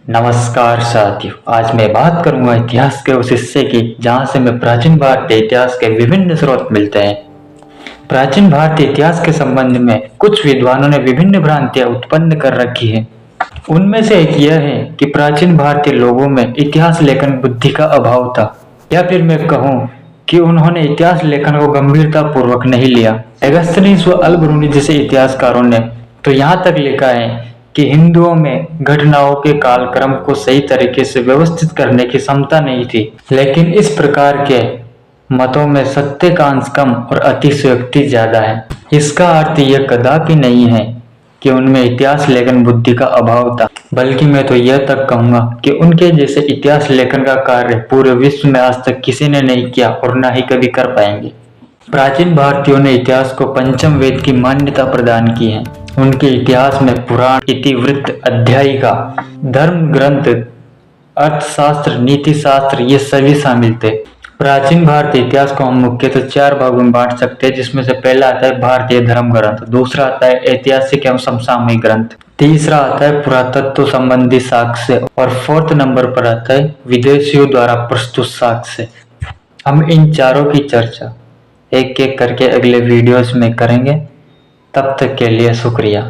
नमस्कार साथियों, आज मैं बात करूंगा इतिहास के उस हिस्से की जहां से हमें प्राचीन भारतीय इतिहास के विभिन्न स्रोत मिलते हैं। प्राचीन भारतीय इतिहास के संबंध में कुछ विद्वानों ने विभिन्न भ्रांतियां उत्पन्न कर रखी है। उनमें से एक यह है कि प्राचीन भारतीय लोगों में इतिहास लेखन बुद्धि का अभाव था, या फिर मैं कहूँ कि उन्होंने इतिहास लेखन को गंभीरता पूर्वक नहीं लिया। अगस्तीनियस व अल ब्रूनी जैसे इतिहासकारों ने तो यहाँ तक लिखा है कि हिंदुओं में घटनाओं के कालक्रम को सही तरीके से व्यवस्थित करने की क्षमता नहीं थी, लेकिन इस प्रकार के मतों में सत्य का अंश कम और अतिशयोक्ति ज्यादा है। इसका अर्थ यह कदापि नहीं है कि उनमें इतिहास लेखन बुद्धि का अभाव था, बल्कि मैं तो यह तक कहूंगा कि उनके जैसे इतिहास लेखन का कार्य पूरे विश्व में आज तक किसी ने नहीं किया और न ही कभी कर पाएंगे। प्राचीन भारतीयों ने इतिहास को पंचम वेद की मान्यता प्रदान की है। उनके इतिहास में पुराण, इतिवृत्त, अध्यायिका, धर्म ग्रंथ, अर्थशास्त्र, नीति शास्त्र ये सभी शामिल थे। प्राचीन भारतीय इतिहास को हम मुख्यतः चार भागों में बांट सकते हैं, जिसमें से पहला आता है भारतीय धर्म ग्रंथ, दूसरा आता है ऐतिहासिक एवं समसामयिक ग्रंथ, तीसरा आता है पुरातत्व संबंधी साक्ष्य और फोर्थ नंबर पर आता है विदेशियों द्वारा प्रस्तुत साक्ष्य। हम इन चारों की चर्चा एक एक करके अगले वीडियोस में करेंगे। तब तक के लिए शुक्रिया।